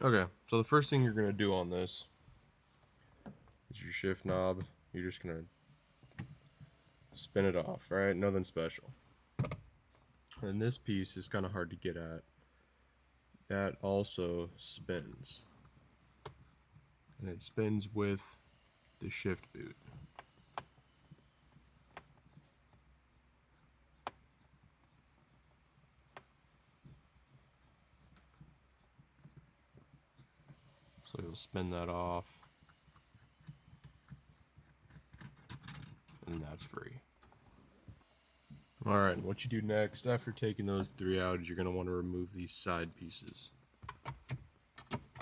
Okay, so the first thing you're going to do on this is your shift knob. You're just going to spin it off, right? Nothing special. And this piece is kind of hard to get at. That also spins. And it spins with the shift boot. So you'll spin that off. And that's free. Alright, what you do next after taking those three out is you're going to want to remove these side pieces.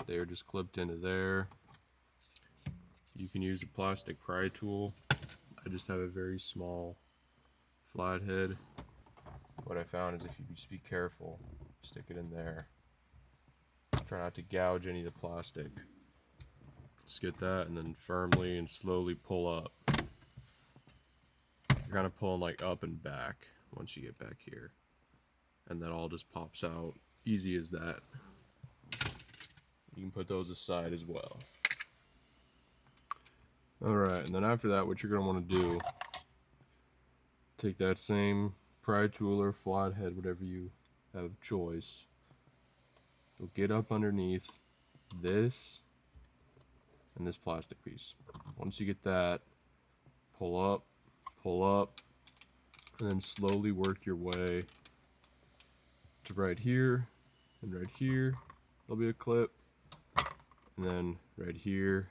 They're just clipped into there. You can use a plastic pry tool. I just have a very small flathead. What I found is if you just be careful, stick it in there. Try not to gouge any of the plastic. Just get that and then firmly and slowly pull up. You're kind of pulling like up and back once you get back here. And that all just pops out. Easy as that. You can put those aside as well. Alright, and then after that, what you're going to want to do, take that same pry tool or flathead, whatever you have choice. You'll get up underneath this and this plastic piece. Once you get that, pull up, and then slowly work your way to right here, and right here, there'll be a clip, and then right here,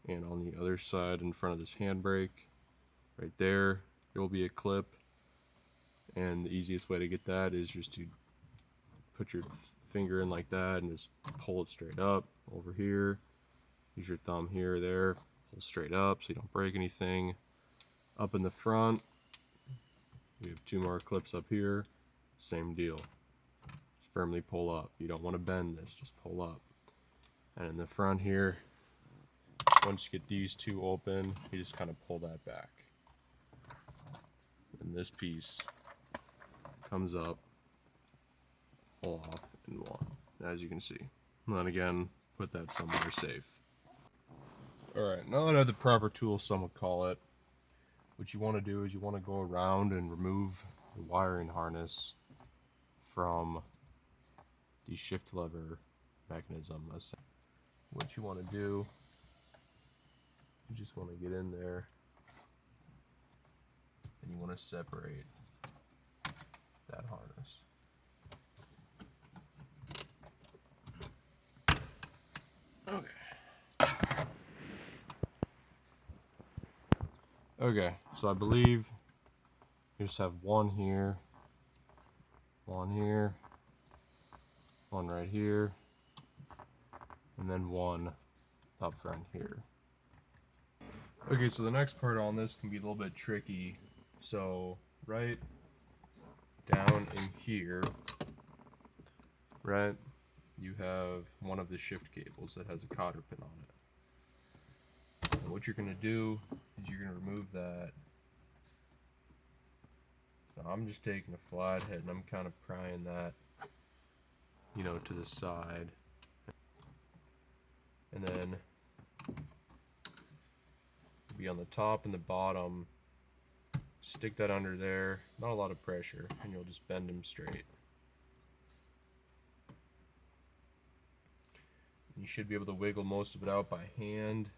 and on the other side in front of this handbrake, right there, there will be a clip, and the easiest way to get that is just to put your finger in like that and just pull it straight up over here. Use your thumb here or there, pull straight up so you don't break anything. Up in the front, we have two more clips up here, same deal. Just firmly pull up. You don't want to bend this, just pull up. And in the front here, once you get these two open, you just kind of pull that back. And this piece comes up, pull off in one, as you can see. And then again, put that somewhere safe. Alright, now that I have the proper tool, some would call it, what you want to do is you want to go around and remove the wiring harness from the shift lever mechanism. What you want to do, you just want to get in there and you want to separate that harness. Okay, so I believe you just have one here, one right here, and then one up front here. Okay, so the next part on this can be a little bit tricky. So right down in here, right, you have one of the shift cables that has a cotter pin on it. And what you're going to do is you're going to remove that. So I'm just taking a flathead and I'm kind of prying that, you know, to the side. And then be on the top and the bottom, stick that under there, not a lot of pressure, and you'll just bend them straight. You should be able to wiggle most of it out by hand,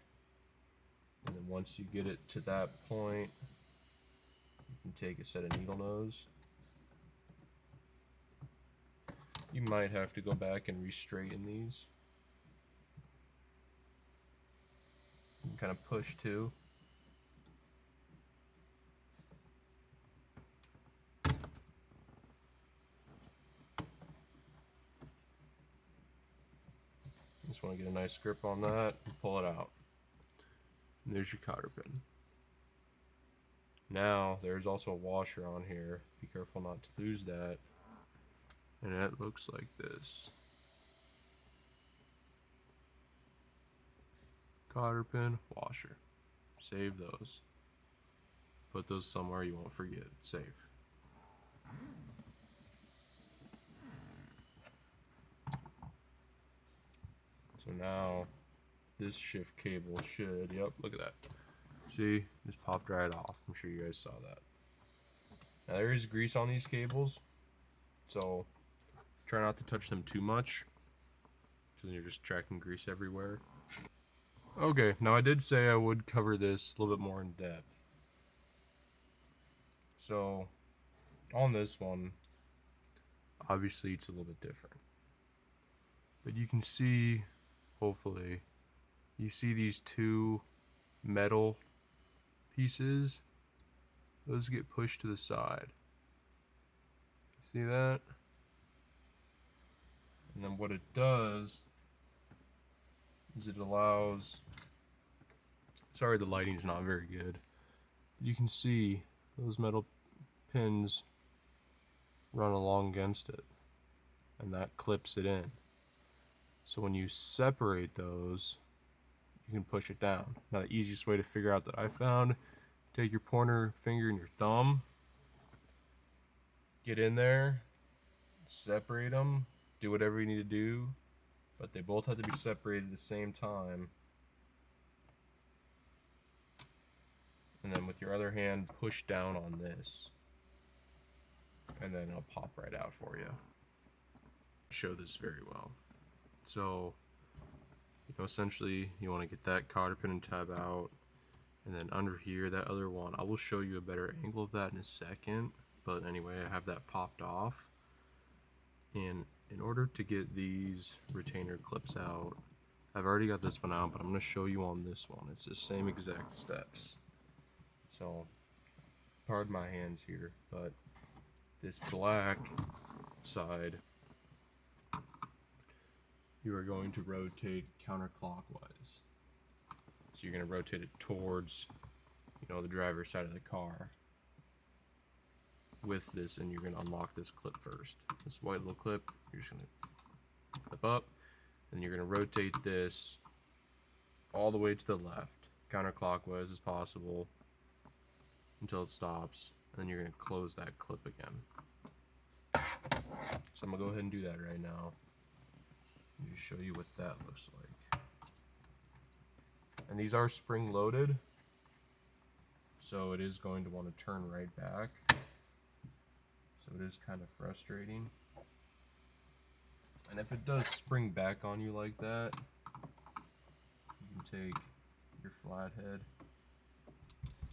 and then once you get it to that point, you can take a set of needle nose. You might have to go back and re-straighten these. You can kind of push too. Just want to get a nice grip on that and pull it out. And there's your cotter pin. Now there's also a washer on here. Be careful not to lose that. And it looks like this. Cotter pin, washer. Save those. Put those somewhere you won't forget. Safe. So now this shift cable should, yep, look at that. See, just popped right off. I'm sure you guys saw that. Now there is grease on these cables, so try not to touch them too much, because you're just tracking grease everywhere. Okay, now I did say I would cover this a little bit more in depth. So on this one, obviously it's a little bit different. But you can see, hopefully, you see these two metal pieces. Those get pushed to the side. See that? And then what it does is it allows, sorry the lighting's not very good. You can see those metal pins run along against it, and that clips it in. So when you separate those, you can push it down. Now the easiest way to figure out that I found, take your pointer finger and your thumb, get in there, separate them, do whatever you need to do, but they both have to be separated at the same time. And then with your other hand, push down on this, and then it'll pop right out for you. Show this very well. So, essentially you want to get that cotter pin and tab out, and then under here, that other one, I will show you a better angle of that in a second, but anyway, I have that popped off. And in order to get these retainer clips out, I've already got this one out, but I'm going to show you on this one. It's the same exact steps. So, pardon my hands here, but this black side, you are going to rotate counterclockwise. So you're going to rotate it towards, the driver's side of the car with this, and you're going to unlock this clip first. This white little clip, you're just going to clip up, and you're going to rotate this all the way to the left, counterclockwise as possible, until it stops, and then you're going to close that clip again. So I'm going to go ahead and do that right now. Let me show you what that looks like. And these are spring loaded, so it is going to want to turn right back. So it is kind of frustrating. And if it does spring back on you like that, you can take your flathead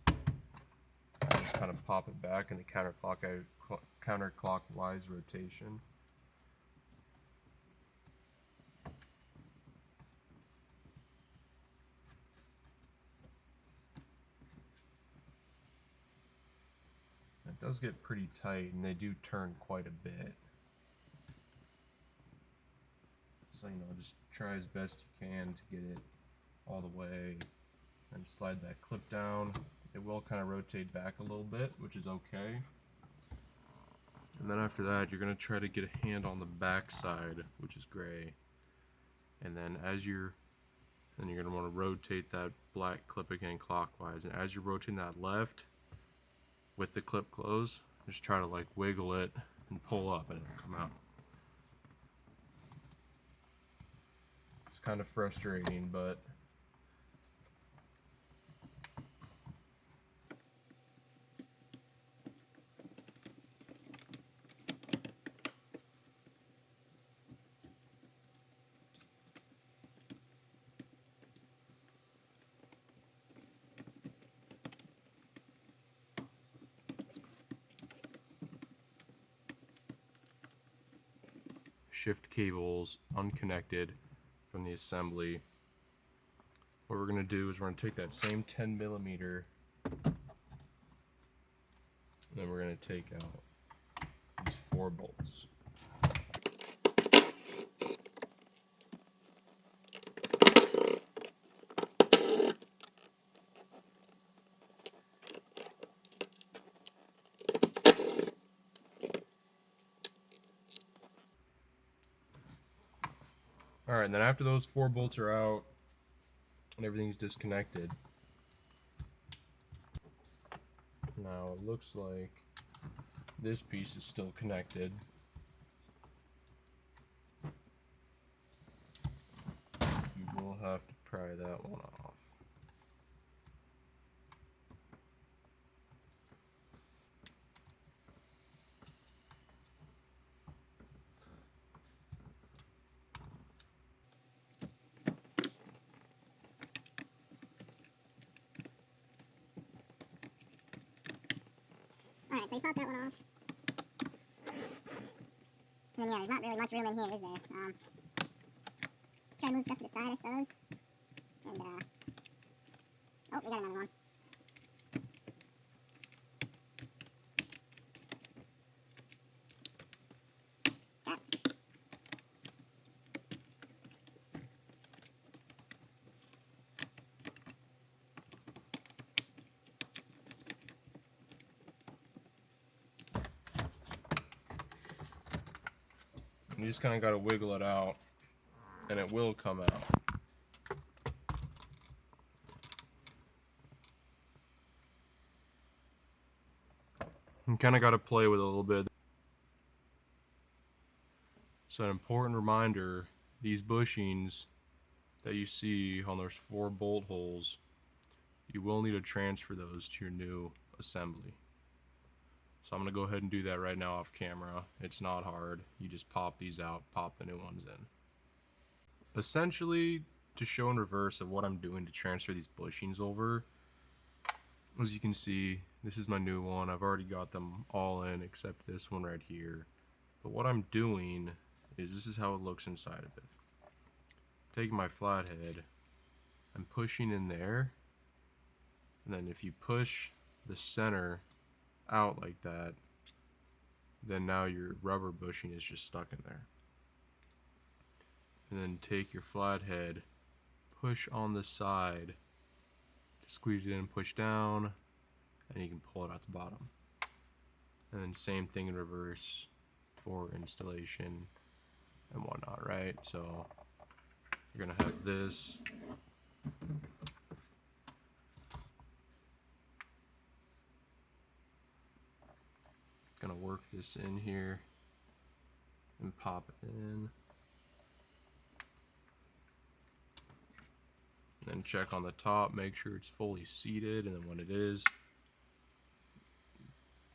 and just kind of pop it back in the counterclockwise rotation. It does get pretty tight, and they do turn quite a bit. So, just try as best you can to get it all the way and slide that clip down. It will kind of rotate back a little bit, which is okay. And then after that, you're going to try to get a hand on the back side, which is gray. And then you're going to want to rotate that black clip again clockwise. And as you're rotating that left, with the clip closed, just try to wiggle it and pull up, and it'll come out. It's kind of frustrating, but shift cables unconnected from the assembly. What we're going to do is we're going to take that same 10mm, and then we're going to take out these 4 bolts. Alright, and then after those 4 bolts are out and everything's disconnected, now it looks like this piece is still connected. pry that one off. Alright, so you pop that one off. And then yeah, there's not really much room in here, is there? Let's try to move stuff to the side, I suppose. And oh, we got another one. Okay. You just kind of got to wiggle it out, and it will come out. You kind of got to play with it a little bit. So an important reminder, these bushings that you see on those 4 bolt holes, you will need to transfer those to your new assembly. So I'm going to go ahead and do that right now off camera. It's not hard. You just pop these out, pop the new ones in. Essentially, to show in reverse of what I'm doing to transfer these bushings over, as you can see, this is my new one. I've already got them all in except this one right here. But what I'm doing is, this is how it looks inside of it. Taking my flathead, I'm pushing in there, and then if you push the center out like that, then now your rubber bushing is just stuck in there. And then take your flathead, push on the side, squeeze it in, push down, and you can pull it out the bottom. And then same thing in reverse for installation and whatnot, right? So you're gonna have this. Gonna work this in here and pop it in. Then check on the top, make sure it's fully seated, and then when it is,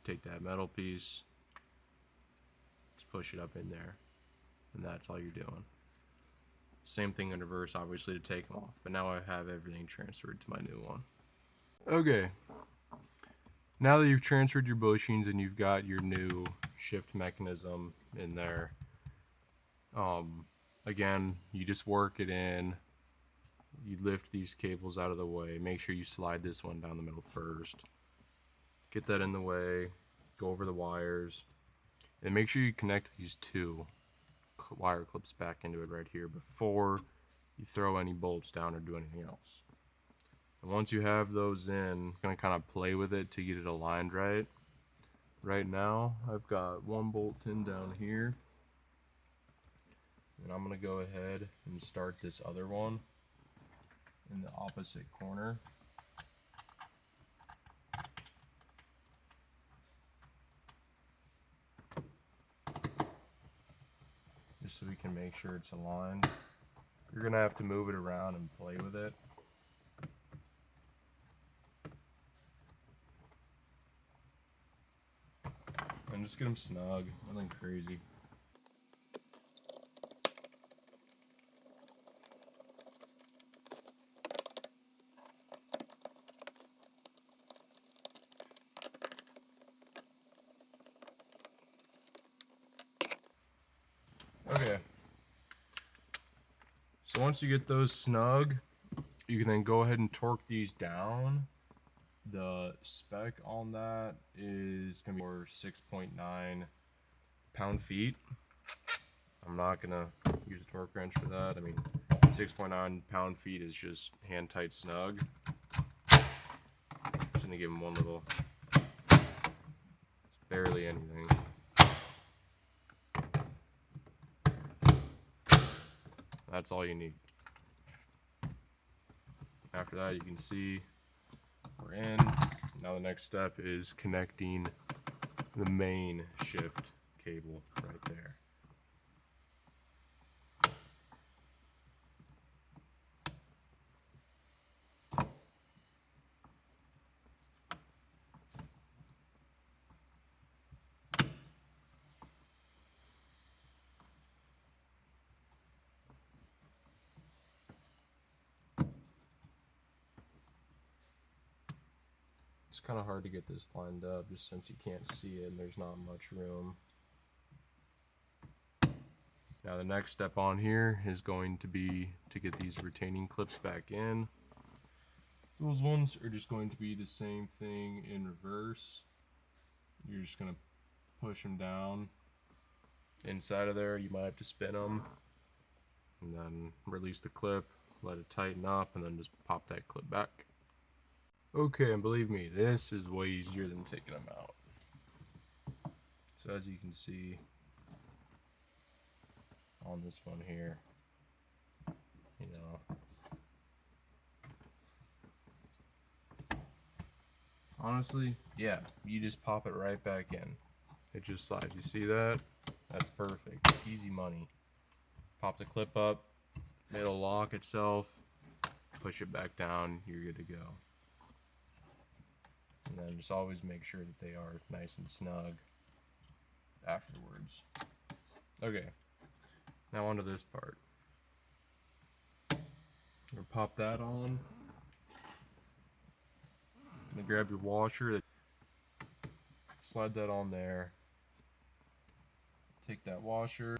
take that metal piece, just push it up in there, and that's all you're doing. Same thing in reverse, obviously, to take them off, but now I have everything transferred to my new one. Okay, now that you've transferred your bushings and you've got your new shift mechanism in there, again, you just work it in. You lift these cables out of the way. Make sure you slide this one down the middle first. Get that in the way. Go over the wires. And make sure you connect these 2 wire clips back into it right here before you throw any bolts down or do anything else. And once you have those in, I'm going to kind of play with it to get it aligned right. Right now, I've got 1 bolt in down here. And I'm going to go ahead and start this other one in the opposite corner. Just so we can make sure it's aligned. You're gonna have to move it around and play with it. And just get them snug, nothing crazy. Okay, so once you get those snug, you can then go ahead and torque these down. The spec on that is going to be for 6.9 pound-feet. I'm not going to use a torque wrench for that. I mean, 6.9 pound-feet is just hand-tight snug. Just going to give them one little, it's barely anything. That's all you need. After that, you can see we're in. Now the next step is connecting the main shift cable right there. It's kind of hard to get this lined up just since you can't see it and there's not much room. Now the next step on here is going to be to get these retaining clips back in. Those ones are just going to be the same thing in reverse. You're just going to push them down inside of there. You might have to spin them and then release the clip, let it tighten up, and then just pop that clip back. Okay, and believe me, this is way easier than taking them out. So as you can see on this one here, you know, honestly, yeah, you just pop it right back in. It just slides. You see that? That's perfect. Easy money. Pop the clip up, it'll lock itself, push it back down, you're good to go. And then just always make sure that they are nice and snug afterwards. Okay, now onto this part. I'm gonna pop that on. Gonna grab your washer, slide that on there. Take that washer.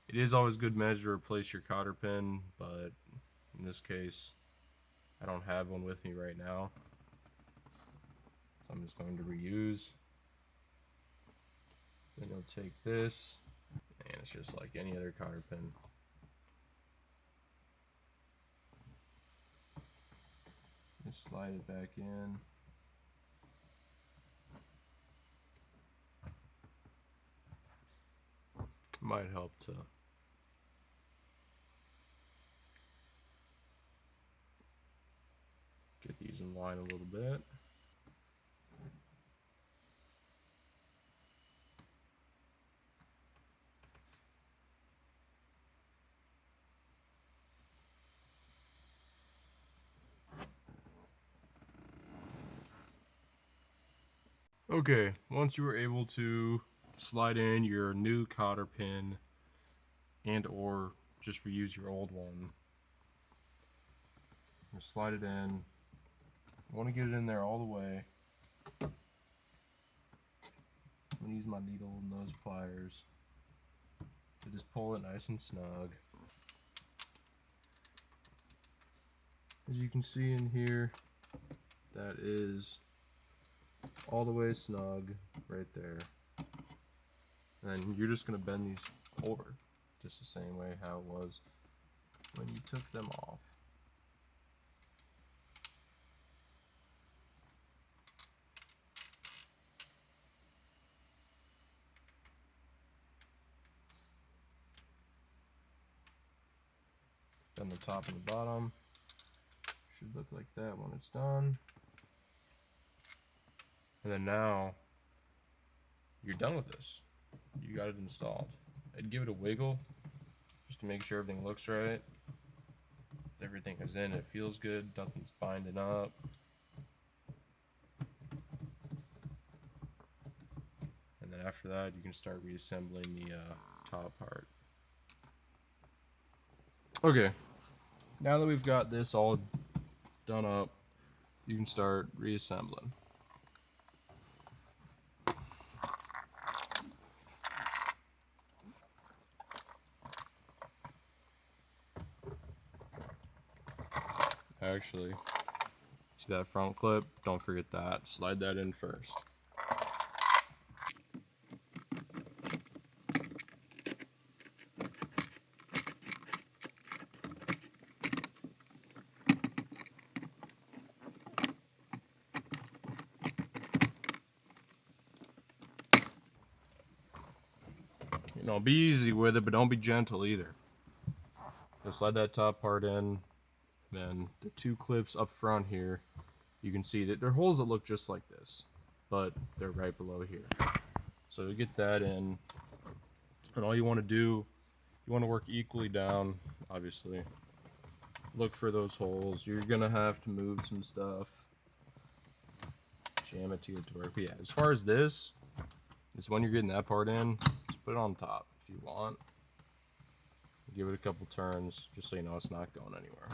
It is always good measure to replace your cotter pin, but in this case, I don't have one with me right now. So I'm just going to reuse. Then you'll take this, and it's just like any other cotter pin. Just slide it back in. Might help to get these in line a little bit. Okay, once you are able to slide in your new cotter pin and or just reuse your old one, just slide it in. I want to get it in there all the way. I'm going to use my needle and those pliers to just pull it nice and snug. As you can see in here, that is all the way snug right there. And then you're just going to bend these over just the same way how it was when you took them off. Bend the top and the bottom. Should look like that when it's done. And then now you're done with this. You got it installed. I'd give it a wiggle just to make sure everything looks right. Everything is in, it feels good, nothing's binding up. And then after that, you can start reassembling the top part. Okay, now that we've got this all done up, you can start reassembling. Actually, see that front clip? Don't forget that. Slide that in first. You know, be easy with it, but don't be gentle either. So slide that top part in. Then the two clips up front here, you can see that they're holes that look just like this, but they're right below here. So you get that in, and all you want to do, you want to work equally down, obviously. Look for those holes. You're gonna have to move some stuff, jam it to get to work. But yeah, as far as this is, when you're getting that part in, just put it on top if you want. Give it a couple turns, just so you know it's not going anywhere.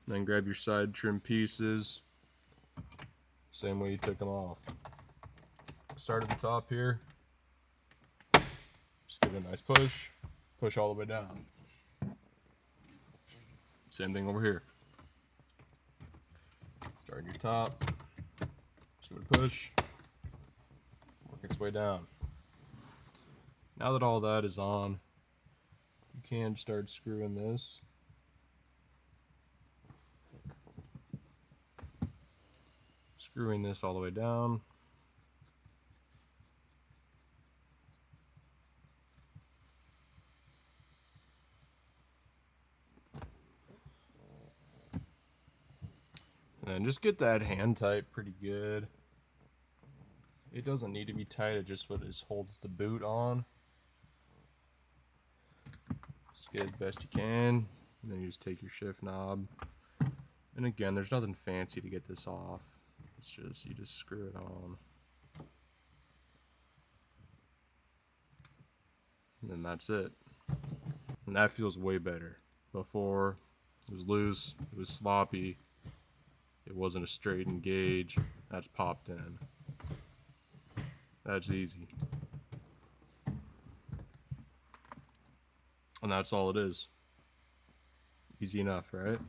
Then grab your side trim pieces, same way you took them off. Start at the top here, just give it a nice push, push all the way down. Same thing over here. Start at your top, just give it a push, work its way down. Now that all that is on, you can start screwing this. Screwing this all the way down. And then just get that hand tight pretty good. It doesn't need to be tight, it just holds the boot on. Just get it the best you can. And then you just take your shift knob. And again, there's nothing fancy to get this off. It's just, you just screw it on. And then that's it. And that feels way better. Before, it was loose, it was sloppy, it wasn't a straight engage. That's popped in. That's easy. And that's all it is. Easy enough, right?